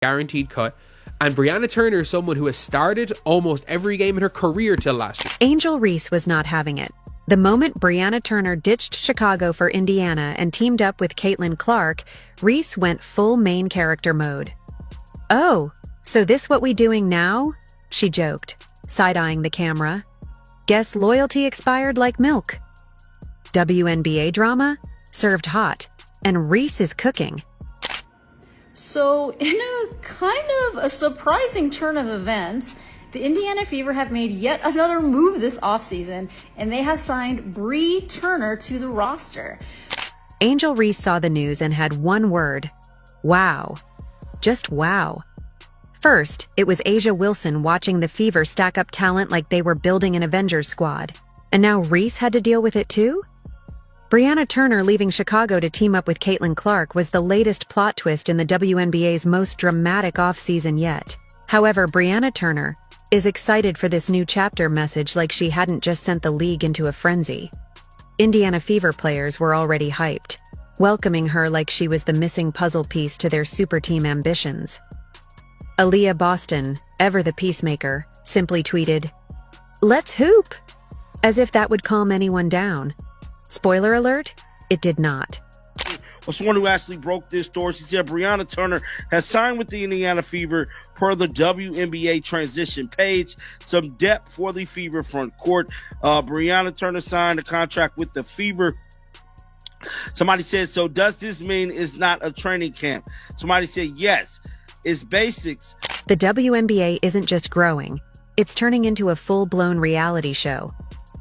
guaranteed cut. And Brianna Turner is someone who has started almost every game in her career till last year. Angel Reese was not having it. The moment Brianna Turner ditched Chicago for Indiana and teamed up with Caitlin Clark, Reese went full main character mode. "Oh, so this what we doing now?" she joked, side-eyeing the camera. "Guess loyalty expired like milk." WNBA drama? Served hot. And Reese is cooking. So, in a kind of a surprising turn of events, the Indiana Fever have made yet another move this offseason, and they have signed Bree Turner to the roster. Angel Reese saw the news and had one word: wow. Just wow. First, it was Asia Wilson watching the Fever stack up talent like they were building an Avengers squad. And now Reese had to deal with it too? Brianna Turner leaving Chicago to team up with Caitlin Clark was the latest plot twist in the WNBA's most dramatic offseason yet. However, Brianna Turner is excited for this new chapter message like she hadn't just sent the league into a frenzy. Indiana Fever players were already hyped, welcoming her like she was the missing puzzle piece to their super team ambitions. Aaliyah Boston, ever the peacemaker, simply tweeted, "Let's hoop!" as if that would calm anyone down. Spoiler alert, it did not. Was someone who actually broke this story. She said Brianna Turner has signed with the Indiana Fever per the WNBA transition page. Some depth for the Fever front court. Brianna Turner signed a contract with the Fever. Somebody said, so does this mean it's not a training camp? Somebody said, yes, it's basics. The WNBA isn't just growing, it's turning into a full-blown reality show,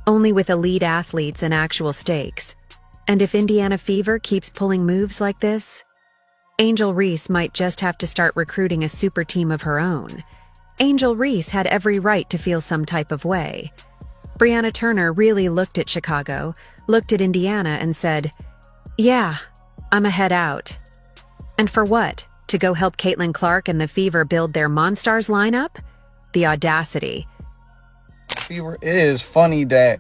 only with elite athletes and actual stakes. And if Indiana Fever keeps pulling moves like this, Angel Reese might just have to start recruiting a super team of her own. Angel Reese had every right to feel some type of way. Brianna Turner really looked at Chicago, looked at Indiana and said, "Yeah, I'm a head out." And for what? To go help Caitlin Clark and the Fever build their Monstars lineup? The audacity. Fever, it is funny that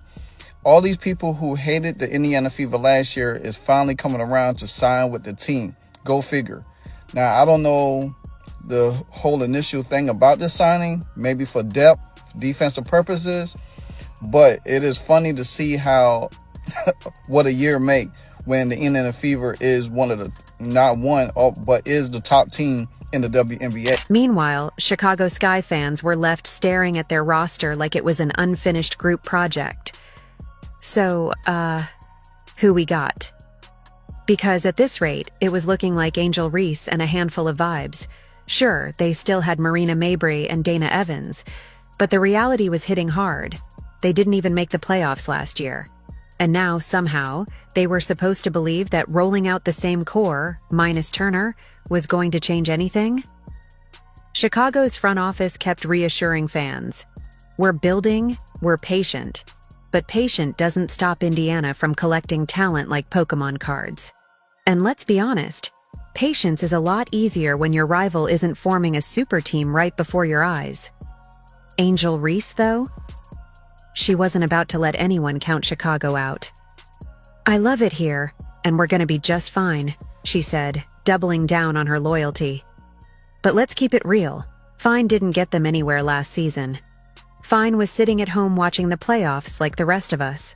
all these people who hated the Indiana Fever last year is finally coming around to sign with the team. Go figure. Now, I don't know the whole initial thing about this signing, maybe for depth, defensive purposes, but it is funny to see how what a year make when the Indiana Fever is one of the, not one, but is the top team in the WNBA. Meanwhile, Chicago Sky fans were left staring at their roster like it was an unfinished group project. So, who we got? Because at this rate, it was looking like Angel Reese and a handful of vibes. Sure, they still had Marina Mabrey and Dana Evans, but the reality was hitting hard. They didn't even make the playoffs last year. And now, somehow, they were supposed to believe that rolling out the same core, minus Turner, was going to change anything? Chicago's front office kept reassuring fans. We're building, we're patient. But patient doesn't stop Indiana from collecting talent like Pokemon cards. And let's be honest, patience is a lot easier when your rival isn't forming a super team right before your eyes. Angel Reese, though? She wasn't about to let anyone count Chicago out. "I love it here, and we're gonna be just fine," she said, doubling down on her loyalty. But let's keep it real. Fine didn't get them anywhere last season. Fine was sitting at home watching the playoffs like the rest of us.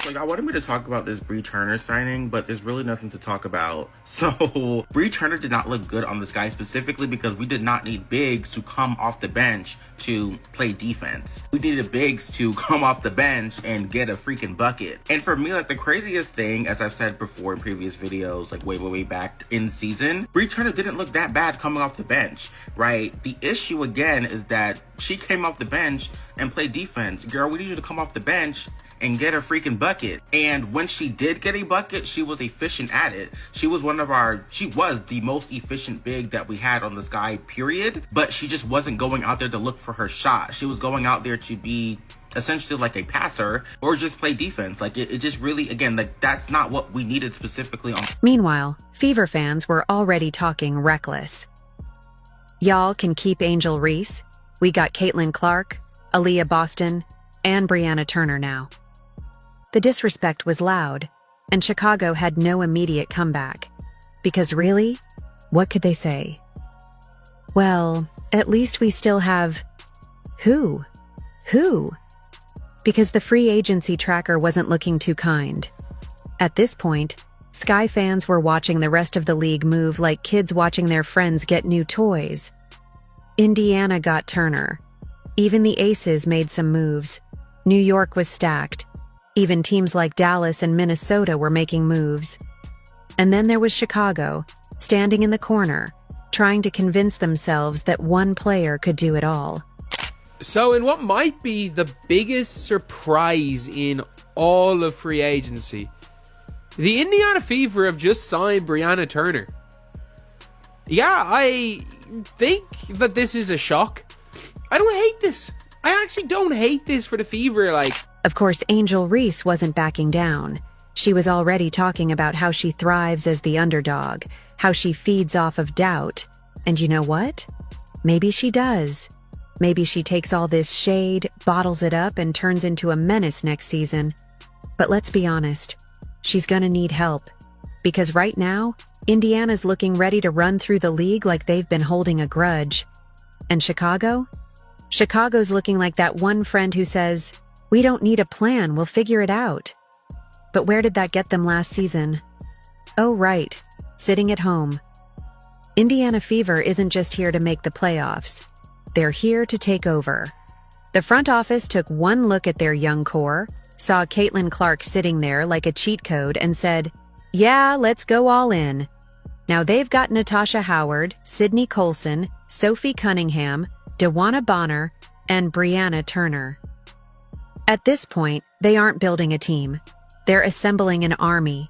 Like, I wanted me to talk about this Bree Turner signing, but there's really nothing to talk about. So, Bree Turner did not look good on the Sky, specifically because we did not need bigs to come off the bench to play defense. We needed bigs to come off the bench and get a freaking bucket. And for me, like, the craziest thing, as I've said before in previous videos, like way back in season, Bree Turner didn't look that bad coming off the bench, right? The issue again is that she came off the bench and played defense. Girl, we need you to come off the bench and get a freaking bucket. And when she did get a bucket, she was efficient at it. She was the most efficient big that we had on the Sky, period. But she just wasn't going out there to look for her shot. She was going out there to be essentially like a passer or just play defense. Like it just really, again, like that's not what we needed specifically on. Meanwhile, Fever fans were already talking reckless. Y'all can keep Angel Reese. We got Caitlin Clark, Aaliyah Boston, and Brianna Turner now. The disrespect was loud, and Chicago had no immediate comeback. Because really, what could they say? Well, at least we still have... Who? Who? Because the free agency tracker wasn't looking too kind. At this point, Sky fans were watching the rest of the league move like kids watching their friends get new toys. Indiana got Turner. Even the Aces made some moves. New York was stacked. Even teams like Dallas and Minnesota were making moves. And then there was Chicago, standing in the corner, trying to convince themselves that one player could do it all. So in what might be the biggest surprise in all of free agency, the Indiana Fever have just signed Brianna Turner. Yeah, I think that this is a shock. I don't hate this. I actually don't hate this for the Fever, like... Of course, Angel Reese wasn't backing down. She was already talking about how she thrives as the underdog, how she feeds off of doubt. And you know what? Maybe she does. Maybe she takes all this shade, bottles it up, and turns into a menace next season. But let's be honest. She's gonna need help. Because right now, Indiana's looking ready to run through the league like they've been holding a grudge. And Chicago? Chicago's looking like that one friend who says, "We don't need a plan, we'll figure it out." But where did that get them last season? Oh, right. Sitting at home. Indiana Fever isn't just here to make the playoffs. They're here to take over. The front office took one look at their young core, saw Caitlin Clark sitting there like a cheat code, and said, "Yeah, let's go all in." Now they've got Natasha Howard, Sydney Colson, Sophie Cunningham, DeWanna Bonner, and Brianna Turner. At this point, they aren't building a team. They're assembling an army.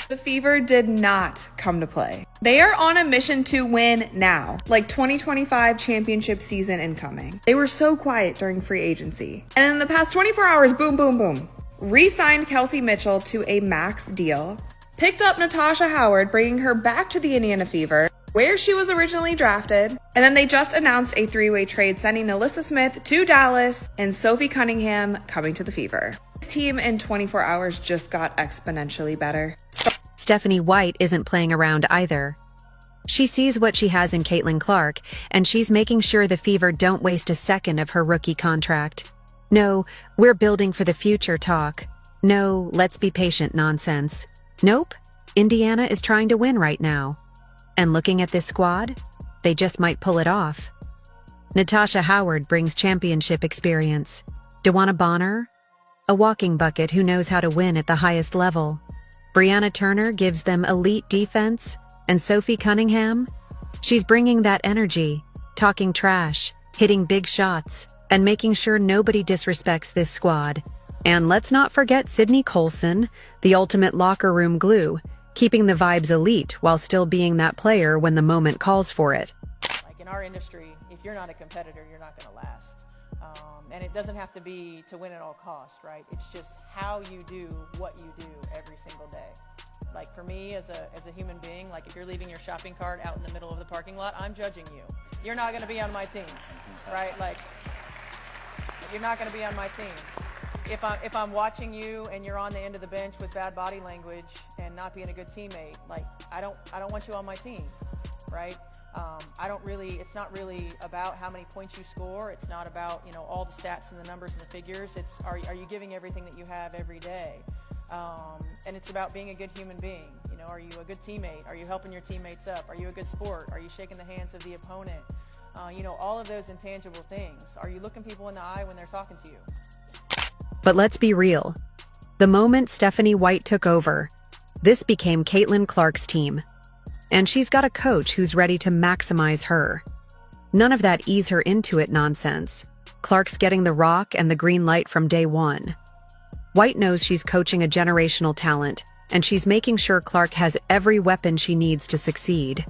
The Fever did not come to play. They are on a mission to win now, like 2025 championship season incoming. They were so quiet during free agency. And in the past 24 hours, boom, boom, boom. Re-signed Kelsey Mitchell to a max deal. Picked up Natasha Howard, bringing her back to the Indiana Fever, where she was originally drafted. And then they just announced a three-way trade, sending Alyssa Smith to Dallas and Sophie Cunningham coming to the Fever. This team in 24 hours just got exponentially better. Stephanie White isn't playing around either. She sees what she has in Caitlin Clark, and she's making sure the Fever don't waste a second of her rookie contract. No, we're building for the future talk. No, let's be patient nonsense. Nope, Indiana is trying to win right now. And looking at this squad, they just might pull it off. Natasha Howard brings championship experience. DeWanna Bonner, a walking bucket who knows how to win at the highest level. Brianna Turner gives them elite defense, and Sophie Cunningham, she's bringing that energy, talking trash, hitting big shots, and making sure nobody disrespects this squad. And let's not forget Sydney Colson, the ultimate locker room glue, keeping the vibes elite while still being that player when the moment calls for it. Like in our industry, if you're not a competitor, you're not going to last. And it doesn't have to be to win at all costs, right? It's just how you do what you do every single day. Like for me as a human being, like if you're leaving your shopping cart out in the middle of the parking lot, I'm judging you. You're not going to be on my team, right? Like you're not going to be on my team. If I'm watching you and you're on the end of the bench with bad body language and not being a good teammate, like I don't want you on my team, right? It's not really about how many points you score. It's not about, all the stats and the numbers and the figures. It's, are you giving everything that you have every day? And it's about being a good human being. Are you a good teammate? Are you helping your teammates up? Are you a good sport? Are you shaking the hands of the opponent? All of those intangible things. Are you looking people in the eye when they're talking to you? But let's be real. The moment Stephanie White took over, this became Caitlin Clark's team. And she's got a coach who's ready to maximize her. None of that ease her into it nonsense. Clark's getting the rock and the green light from day one. White knows she's coaching a generational talent, and she's making sure Clark has every weapon she needs to succeed.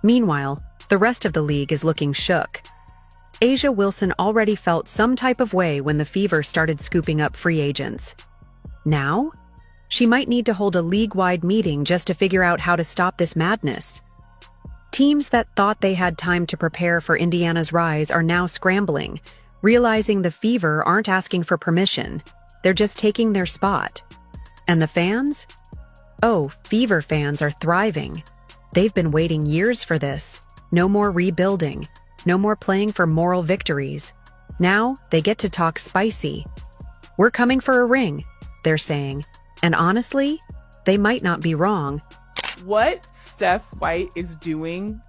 Meanwhile, the rest of the league is looking shook. Asia Wilson already felt some type of way when the Fever started scooping up free agents. Now? She might need to hold a league-wide meeting just to figure out how to stop this madness. Teams that thought they had time to prepare for Indiana's rise are now scrambling, realizing the Fever aren't asking for permission. They're just taking their spot. And the fans? Oh, Fever fans are thriving. They've been waiting years for this. No more rebuilding. no more playing for moral victories. Now they get to talk spicy. We're coming for a ring, they're saying. And honestly, they might not be wrong. What Steph White is doing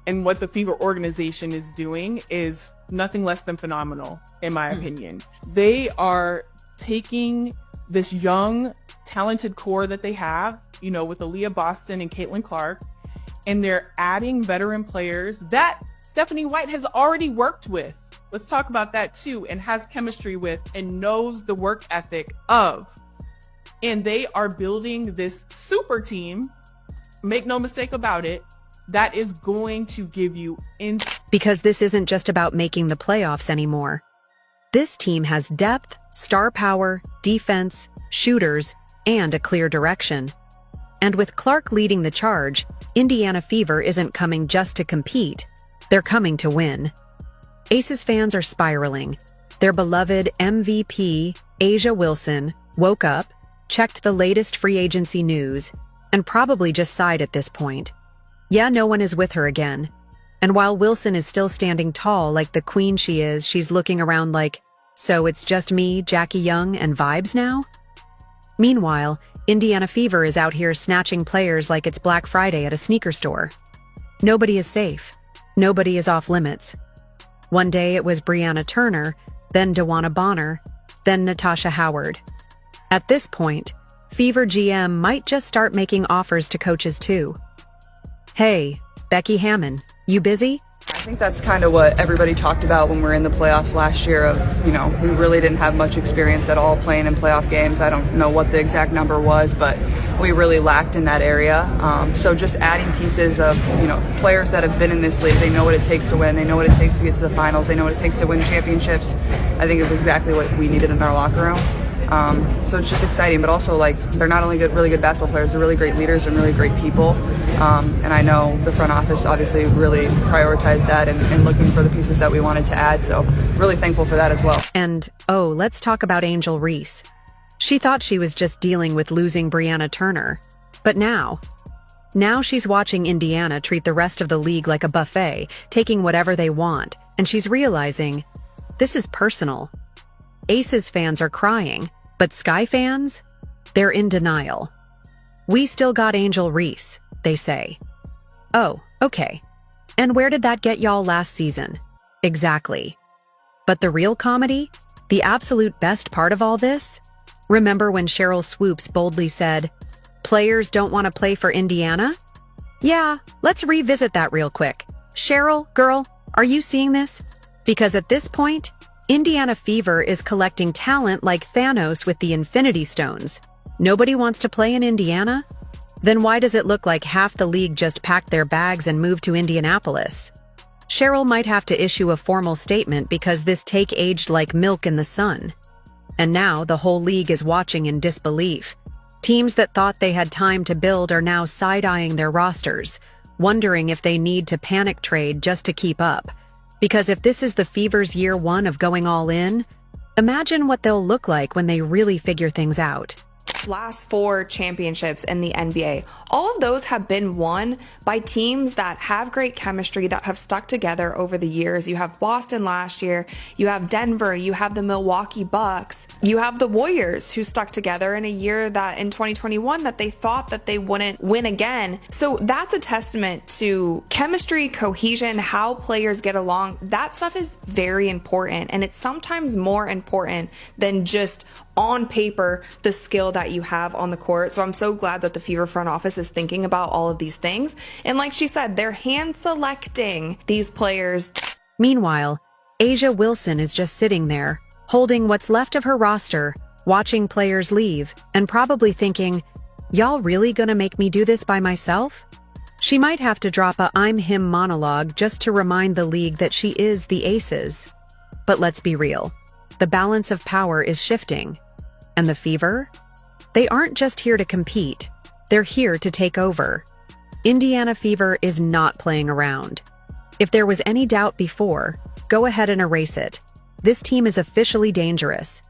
and what the Fever organization is doing is nothing less than phenomenal, in my opinion. They are taking this young, talented core that they have, you know, with Aaliyah Boston and Caitlin Clark, and they're adding veteran players that Stephanie White has already worked with. Let's talk about that too, and has chemistry with and knows the work ethic of. And they are building this super team, make no mistake about it, that is going to give you Because this isn't just about making the playoffs anymore. This team has depth, star power, defense, shooters, and a clear direction. And with Clark leading the charge, Indiana Fever isn't coming just to compete. They're coming to win. Aces fans are spiraling. Their beloved MVP, A'ja Wilson, woke up, checked the latest free agency news, and probably just sighed at this point. Yeah, no one is with her again. And while Wilson is still standing tall like the queen she is, she's looking around like, so it's just me, Jackie Young, and vibes now? Meanwhile, Indiana Fever is out here snatching players like it's Black Friday at a sneaker store. Nobody is safe. Nobody is off limits. One day it was Brianna Turner, then DeWanna Bonner, then Natasha Howard. At this point, Fever GM might just start making offers to coaches too. Hey, Becky Hammon, you busy? I think that's kind of what everybody talked about when we were in the playoffs last year of, we really didn't have much experience at all playing in playoff games. I don't know what the exact number was, but we really lacked in that area. So just adding pieces of, players that have been in this league, they know what it takes to win, they know what it takes to get to the finals, they know what it takes to win championships, I think is exactly what we needed in our locker room. So it's just exciting, but also they're not only really good basketball players, they're really great leaders and really great people. And I know the front office obviously really prioritized that and looking for the pieces that we wanted to add. So really thankful for that as well. And let's talk about Angel Reese. She thought she was just dealing with losing Brianna Turner. But now she's watching Indiana treat the rest of the league like a buffet, taking whatever they want. And she's realizing this is personal. Aces fans are crying. But Sky fans? They're in denial. We still got Angel Reese, they say. Oh, okay. And where did that get y'all last season? Exactly. But the real comedy? The absolute best part of all this? Remember when Cheryl Swoops boldly said, "Players don't want to play for Indiana?" Yeah, let's revisit that real quick. Cheryl, girl, are you seeing this? Because at this point, Indiana Fever is collecting talent like Thanos with the Infinity Stones. Nobody wants to play in Indiana? Then why does it look like half the league just packed their bags and moved to Indianapolis? Cheryl might have to issue a formal statement because this take aged like milk in the sun. And now the whole league is watching in disbelief. Teams that thought they had time to build are now side-eyeing their rosters, wondering if they need to panic trade just to keep up. Because if this is the Fever's year one of going all in, imagine what they'll look like when they really figure things out. Last 4 championships in the NBA, all of those have been won by teams that have great chemistry, that have stuck together over the years. You have Boston last year, you have Denver, you have the Milwaukee Bucks, you have the Warriors who stuck together in a year that in 2021 that they thought that they wouldn't win again. So that's a testament to chemistry, cohesion, how players get along. That stuff is very important, and it's sometimes more important than just on paper the skill that you have on the court. So I'm so glad that the Fever front office is thinking about all of these things. And like she said, they're hand selecting these players. Meanwhile, A'ja Wilson is just sitting there, holding what's left of her roster, watching players leave, and probably thinking, y'all really gonna make me do this by myself? She might have to drop a "I'm him" monologue just to remind the league that she is the Aces. But let's be real. The balance of power is shifting. And the Fever? They aren't just here to compete. They're here to take over. Indiana Fever is not playing around. If there was any doubt before, go ahead and erase it. This team is officially dangerous.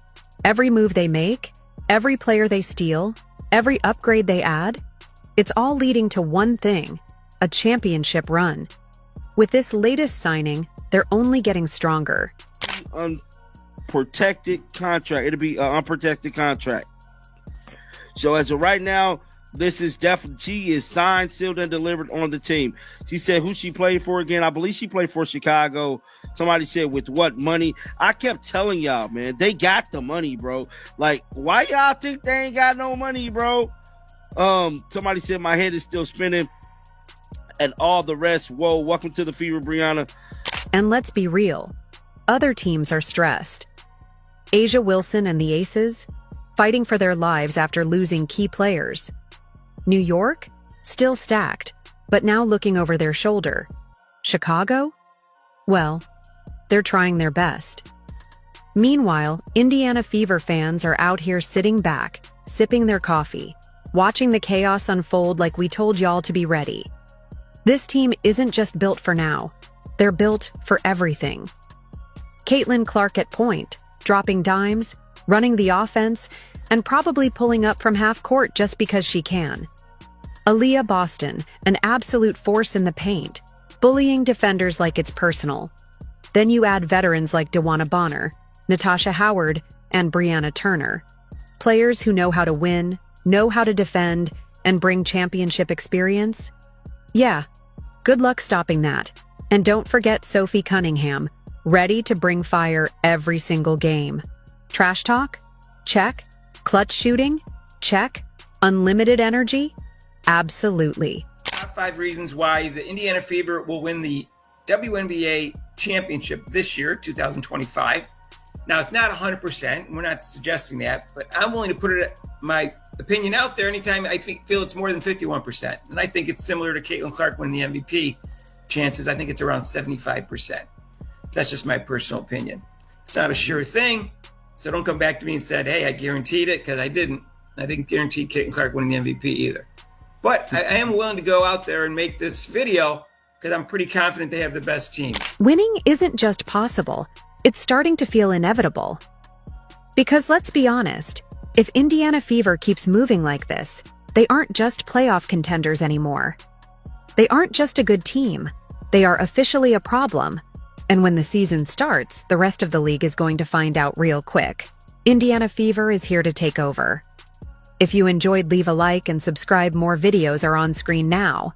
Every move they make, every player they steal, every upgrade they add, it's all leading to one thing, a championship run. With this latest signing, they're only getting stronger. Unprotected contract. It'll be an unprotected contract. So as of right now, this is definitely, she is signed, sealed, and delivered on the team. She said who she played for again. I believe she played for Chicago. Somebody said with what money. I kept telling y'all, man, they got the money, bro. Like, why y'all think they ain't got no money, bro? Somebody said my head is still spinning and all the rest. Whoa, welcome to the Fever, Brianna. And let's be real, other teams are stressed. Asia Wilson and the Aces, fighting for their lives after losing key players. New York, still stacked, but now looking over their shoulder. Chicago? Well, they're trying their best. Meanwhile, Indiana Fever fans are out here sitting back, sipping their coffee, watching the chaos unfold like we told y'all to be ready. This team isn't just built for now, they're built for everything. Caitlin Clark at point, dropping dimes, running the offense, and probably pulling up from half court just because she can. Aaliyah Boston, an absolute force in the paint, bullying defenders like it's personal. Then you add veterans like DeWanna Bonner, Natasha Howard, and Brianna Turner. Players who know how to win, know how to defend, and bring championship experience. Yeah, good luck stopping that. And don't forget Sophie Cunningham, ready to bring fire every single game. Trash talk? Check. Clutch shooting? Check. Unlimited energy? Absolutely. Top 5 reasons why the Indiana Fever will win the WNBA championship this year, 2025. Now, it's not 100%. We're not suggesting that, but I'm willing to put my opinion out there anytime I feel it's more than 51%. And I think it's similar to Caitlin Clark winning the MVP chances. I think it's around 75%. So that's just my personal opinion. It's not a sure thing. So don't come back to me and said, hey, I guaranteed it, because I didn't. I didn't guarantee Caitlin Clark winning the MVP either. But I am willing to go out there and make this video because I'm pretty confident they have the best team. Winning isn't just possible, it's starting to feel inevitable. Because let's be honest, if Indiana Fever keeps moving like this, they aren't just playoff contenders anymore. They aren't just a good team, they are officially a problem. And when the season starts, the rest of the league is going to find out real quick. Indiana Fever is here to take over. If you enjoyed, leave a like and subscribe. More videos are on screen now.